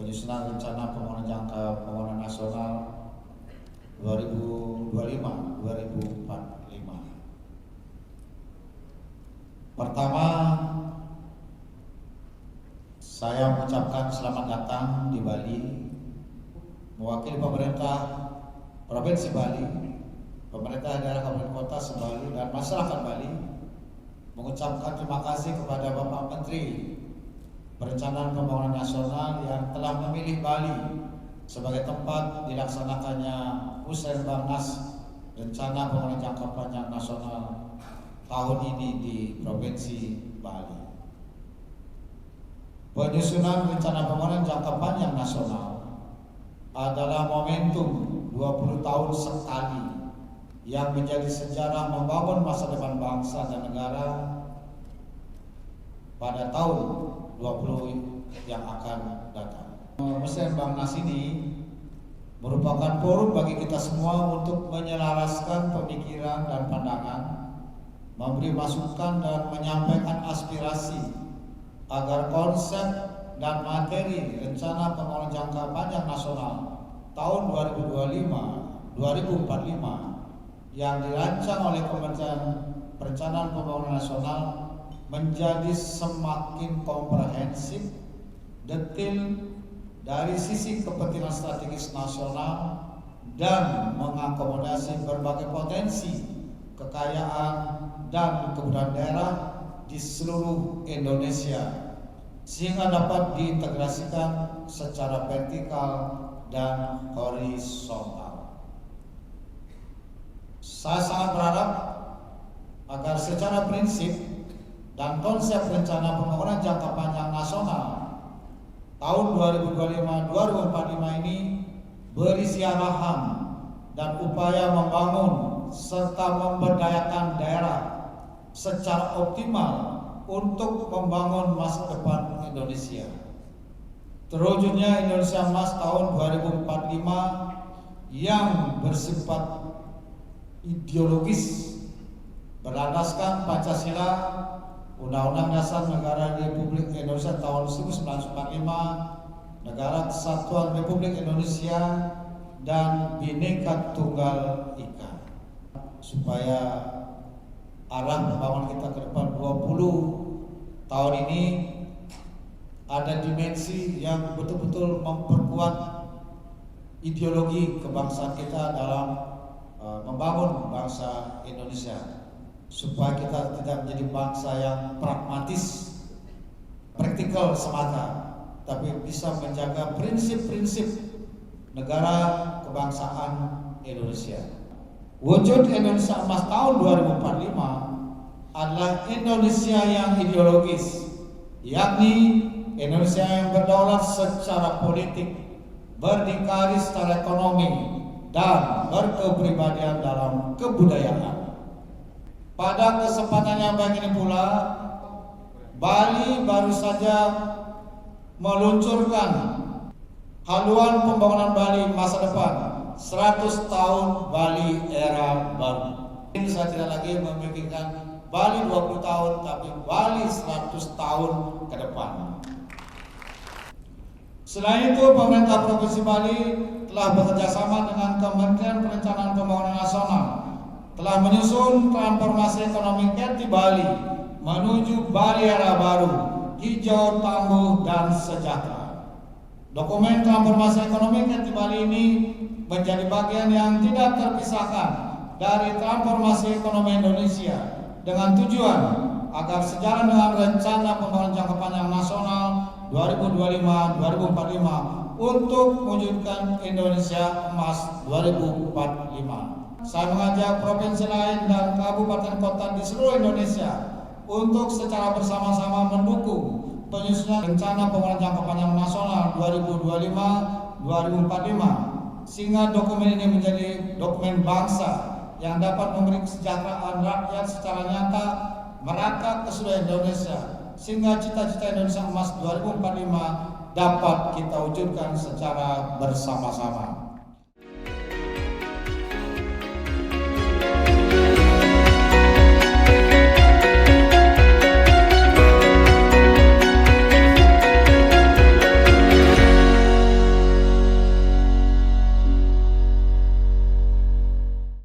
penyusunan rencana pembangunan nasional 2025-2045. Pertama, saya mengucapkan selamat datang di Bali, mewakili pemerintah Provinsi Bali, pemerintah daerah kabupaten kota Sebali, dan masyarakat Bali, mengucapkan terima kasih kepada Bapak Menteri Perencanaan Pembangunan Nasional yang telah memilih Bali sebagai tempat dilaksanakannya Musrenbangnas Rencana Pembangunan Jangka Panjang Nasional tahun ini di Provinsi Bali. Penyusunan Rencana Pembangunan Jangka Panjang Nasional adalah momentum 20 tahun sekali yang menjadi sejarah membangun masa depan bangsa dan negara pada tahun 20 yang akan datang. Musrenbangnas ini merupakan forum bagi kita semua untuk menyelaraskan pemikiran dan pandangan, memberi masukan dan menyampaikan aspirasi agar konsep dan materi rencana pembangunan jangka panjang nasional tahun 2025-2045 yang dirancang oleh Kementerian Perencanaan Pembangunan Nasional menjadi semakin komprehensif, detail dari sisi kepentingan strategis nasional dan mengakomodasi berbagai potensi kekayaan dan kebudayaan daerah di seluruh Indonesia sehingga dapat diintegrasikan secara vertikal dan horizontal. Saya sangat berharap agar secara prinsip dan konsep rencana pembangunan jangka panjang nasional tahun 2025-2045 ini berisi arahan dan upaya membangun serta memberdayakan daerah secara optimal untuk membangun masa depan Indonesia. Terwujudnya Indonesia Emas tahun 2045 yang bersifat ideologis berlandaskan Pancasila, Undang-Undang Dasar Negara Republik Indonesia tahun 1945, Negara Kesatuan Republik Indonesia, dan Bhinneka Tunggal Ika, supaya arah pembangunan kita ke depan 20 tahun ini ada dimensi yang betul-betul memperkuat ideologi kebangsaan kita dalam membangun bangsa Indonesia, supaya kita tidak menjadi bangsa yang pragmatis, praktikal semata, tapi bisa menjaga prinsip-prinsip negara kebangsaan Indonesia. Wujud Indonesia Emas tahun 2045 adalah Indonesia yang ideologis, yakni Indonesia yang berdaulat secara politik, berdikari secara ekonomi, dan berkepribadian dalam kebudayaan. Pada kesempatan yang baik ini pula, Bali baru saja meluncurkan haluan pembangunan Bali masa depan 100 tahun Bali era baru. Ini saya tidak lagi memikirkan Bali 20 tahun, tapi Bali 100 tahun ke depan. Selain itu, pemerintah Provinsi Bali telah bekerjasama dengan Kementerian Perencanaan Pembangunan Nasional telah menyusun transformasi ekonomi Keti Bali menuju Bali era baru, hijau, tangguh, dan sejahtera. Dokumen transformasi ekonomi Keti Bali ini menjadi bagian yang tidak terpisahkan dari transformasi ekonomi Indonesia dengan tujuan agar sejalan dengan rencana pembangunan jangka panjang nasional 2025-2045 untuk mewujudkan Indonesia Emas 2045. Saya mengajak provinsi lain dan kabupaten kota di seluruh Indonesia untuk secara bersama-sama mendukung penyusunan rencana pembangunan jangka panjang nasional 2025-2045 sehingga dokumen ini menjadi dokumen bangsa yang dapat memberi kesejahteraan rakyat secara nyata merata ke seluruh Indonesia, sehingga cita-cita Indonesia Emas 2045 dapat kita wujudkan secara bersama-sama.